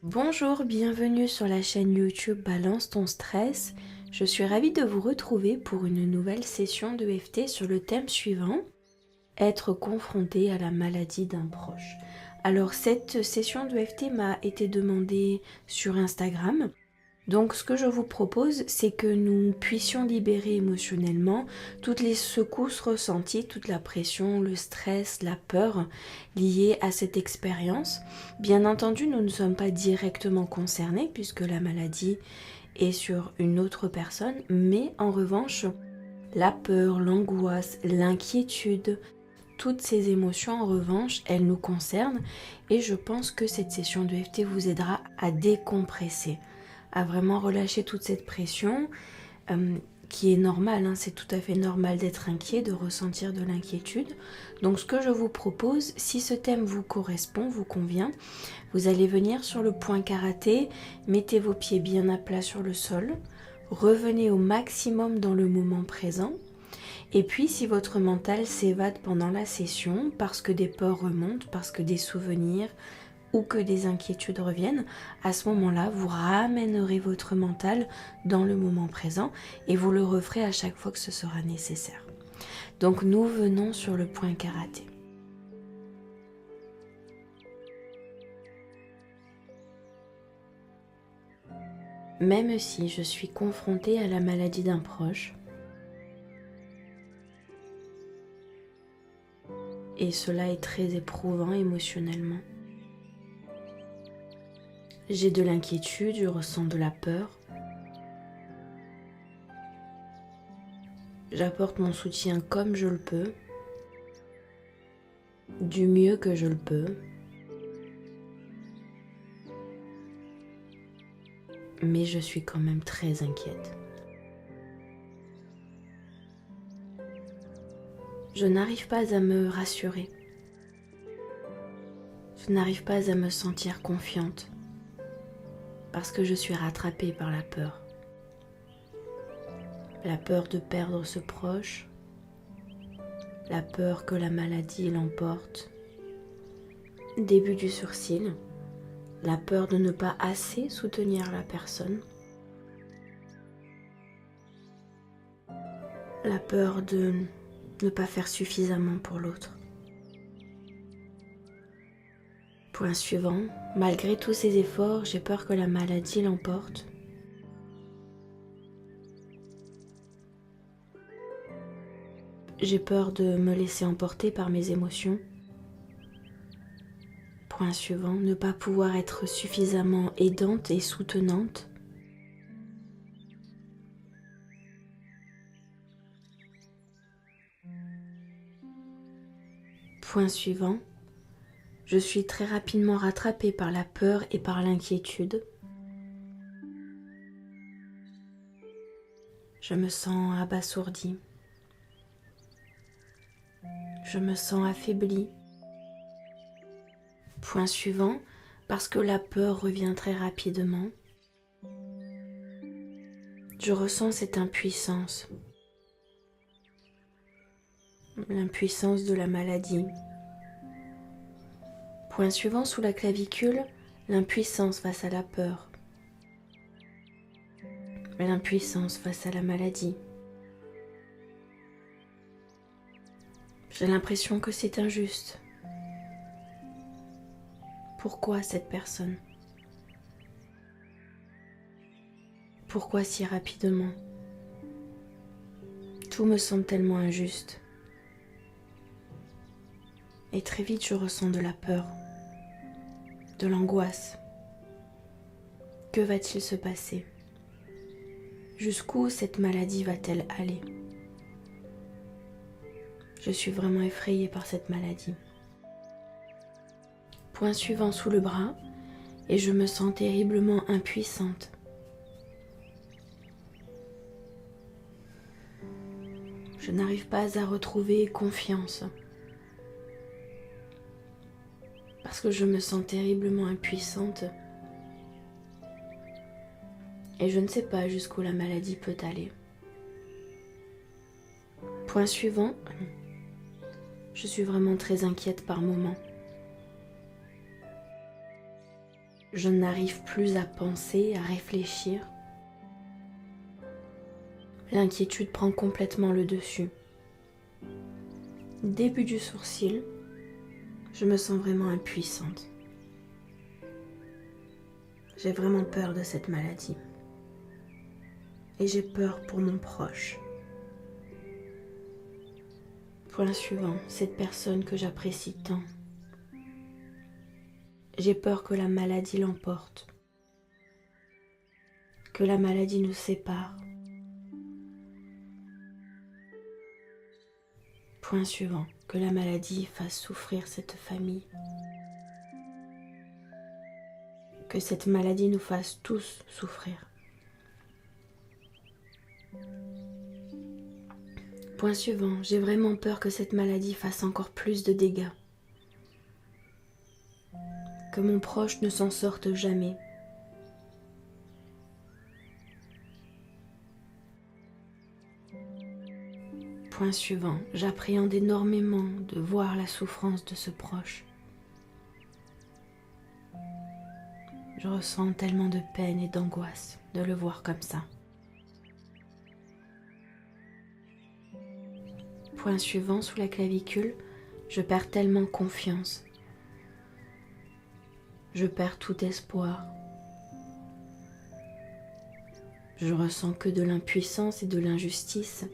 Bonjour, bienvenue sur la chaîne YouTube Balance ton stress. Je suis ravie de vous retrouver pour une nouvelle session de d'EFT sur le thème suivant, être confronté à la maladie d'un proche. Alors cette session de d'EFT m'a été demandée sur Instagram. Donc ce que je vous propose, c'est que nous puissions libérer émotionnellement toutes les secousses ressenties, toute la pression, le stress, la peur liées à cette expérience. Bien entendu, nous ne sommes pas directement concernés puisque la maladie est sur une autre personne, mais en revanche, la peur, l'angoisse, l'inquiétude, toutes ces émotions en revanche, elles nous concernent et je pense que cette session de d'EFT vous aidera à décompresser, à vraiment relâcher toute cette pression qui est normale, hein, c'est tout à fait normal d'être inquiet, de ressentir de l'inquiétude. Donc ce que je vous propose, si ce thème vous correspond, vous convient, vous allez venir sur le point karaté, mettez vos pieds bien à plat sur le sol, revenez au maximum dans le moment présent. Et puis si votre mental s'évade pendant la session parce que des peurs remontent, parce que des souvenirs ou que des inquiétudes reviennent, à ce moment-là, vous ramènerez votre mental dans le moment présent et vous le referez à chaque fois que ce sera nécessaire. Donc nous venons sur le point karaté. Même si je suis confrontée à la maladie d'un proche, et cela est très éprouvant émotionnellement, j'ai de l'inquiétude, je ressens de la peur. J'apporte mon soutien comme je le peux, du mieux que je le peux. Mais je suis quand même très inquiète. Je n'arrive pas à me rassurer. Je n'arrive pas à me sentir confiante parce que je suis rattrapée par la peur. La peur de perdre ce proche, la peur que la maladie l'emporte, début du sourcil, la peur de ne pas assez soutenir la personne, la peur de ne pas faire suffisamment pour l'autre. Point suivant, malgré tous ces efforts, j'ai peur que la maladie l'emporte. J'ai peur de me laisser emporter par mes émotions. Point suivant, ne pas pouvoir être suffisamment aidante et soutenante. Point suivant, je suis très rapidement rattrapée par la peur et par l'inquiétude. Je me sens abasourdie. Je me sens affaiblie. Point suivant, parce que la peur revient très rapidement, je ressens cette impuissance. L'impuissance de la maladie. Point suivant, sous la clavicule, l'impuissance face à la peur. L'impuissance face à la maladie. J'ai l'impression que c'est injuste. Pourquoi cette personne? Pourquoi si rapidement? Tout me semble tellement injuste. Et très vite, je ressens de la peur, de l'angoisse. Que va-t-il se passer? Jusqu'où cette maladie va-t-elle aller? Je suis vraiment effrayée par cette maladie. Point suivant sous le bras, et je me sens terriblement impuissante. Je n'arrive pas à retrouver confiance. Parce que je me sens terriblement impuissante. Et je ne sais pas jusqu'où la maladie peut aller. Point suivant, je suis vraiment très inquiète par moments. Je n'arrive plus à penser, à réfléchir. L'inquiétude prend complètement le dessus. Début du sourcil, je me sens vraiment impuissante. J'ai vraiment peur de cette maladie. Et j'ai peur pour mon proche. Point suivant, cette personne que j'apprécie tant. J'ai peur que la maladie l'emporte, que la maladie nous sépare. Point suivant, que la maladie fasse souffrir cette famille. Que cette maladie nous fasse tous souffrir. Point suivant, j'ai vraiment peur que cette maladie fasse encore plus de dégâts. Que mon proche ne s'en sorte jamais. Point suivant, j'appréhende énormément de voir la souffrance de ce proche. Je ressens tellement de peine et d'angoisse de le voir comme ça. Point suivant, sous la clavicule, je perds tellement confiance. Je perds tout espoir. Je ressens que de l'impuissance et de l'injustice.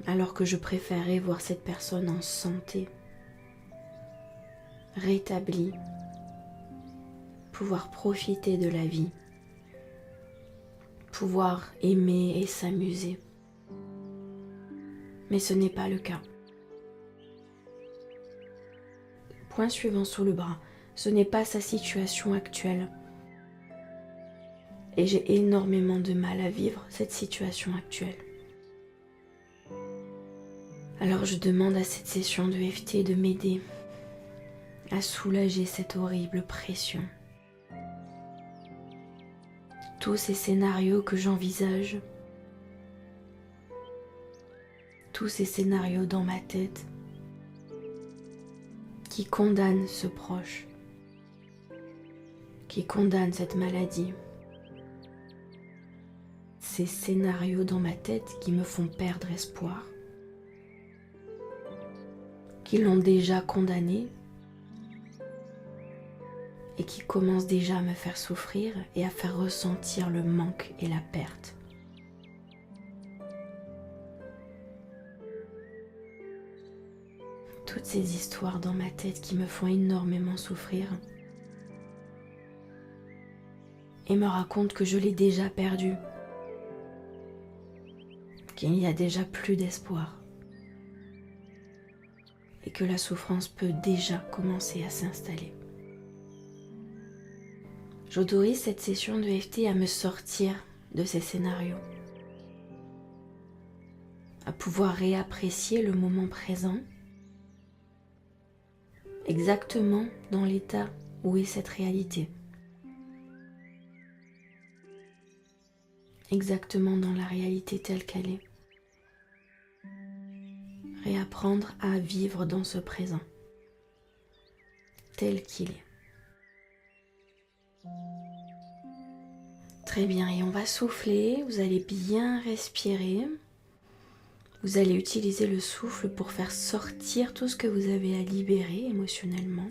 Alors que je préférais voir cette personne en santé, rétablie, pouvoir profiter de la vie, pouvoir aimer et s'amuser. Mais ce n'est pas le cas. Point suivant sur le bras, ce n'est pas sa situation actuelle. Et j'ai énormément de mal à vivre cette situation actuelle. Alors je demande à cette session de EFT de m'aider à soulager cette horrible pression. Tous ces scénarios que j'envisage, tous ces scénarios dans ma tête qui condamnent ce proche, qui condamnent cette maladie. Ces scénarios dans ma tête qui me font perdre espoir, qui l'ont déjà condamné et qui commencent déjà à me faire souffrir et à faire ressentir le manque et la perte. Toutes ces histoires dans ma tête qui me font énormément souffrir et me racontent que je l'ai déjà perdu, qu'il n'y a déjà plus d'espoir et que la souffrance peut déjà commencer à s'installer. J'autorise cette session de EFT à me sortir de ces scénarios, à pouvoir réapprécier le moment présent, exactement dans l'état où est cette réalité, exactement dans la réalité telle qu'elle est. Réapprendre à vivre dans ce présent, tel qu'il est. Très bien, et on va souffler, vous allez bien respirer. Vous allez utiliser le souffle pour faire sortir tout ce que vous avez à libérer émotionnellement.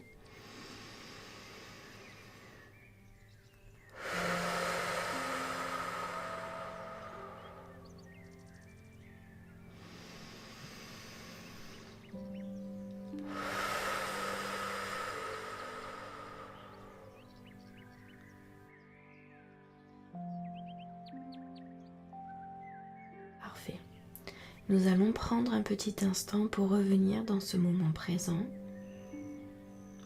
Parfait. Nous allons prendre un petit instant pour revenir dans ce moment présent,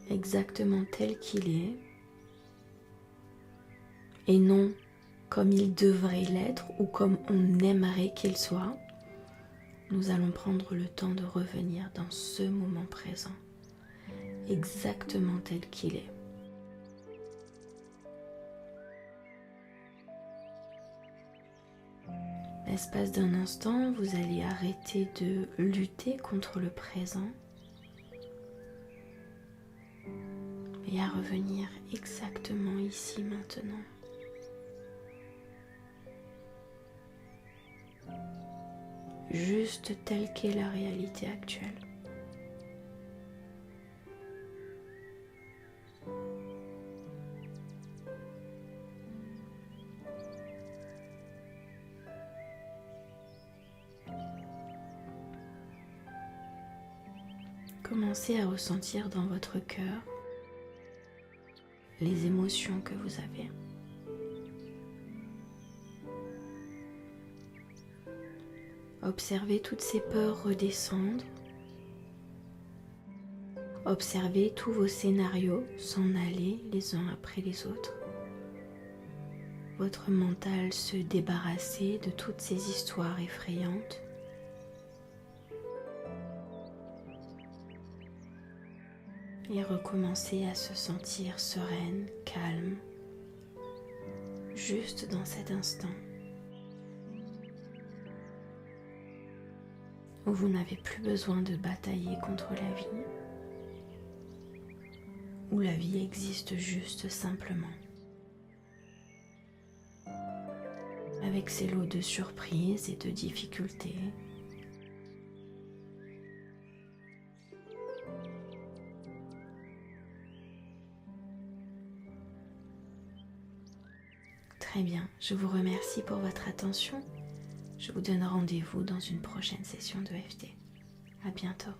exactement tel qu'il est, et non comme il devrait l'être ou comme on aimerait qu'il soit. Nous allons prendre le temps de revenir dans ce moment présent, exactement tel qu'il est. L'espace d'un instant, vous allez arrêter de lutter contre le présent et à revenir exactement ici maintenant. Juste telle qu'est la réalité actuelle. Commencez à ressentir dans votre cœur les émotions que vous avez. Observez toutes ces peurs redescendre. Observez tous vos scénarios s'en aller les uns après les autres. Votre mental se débarrasser de toutes ces histoires effrayantes. Et recommencer à se sentir sereine, calme, juste dans cet instant où vous n'avez plus besoin de batailler contre la vie, où la vie existe juste simplement, avec ses lots de surprises et de difficultés. Très bien, je vous remercie pour votre attention. Je vous donne rendez-vous dans une prochaine session de EFT. À bientôt.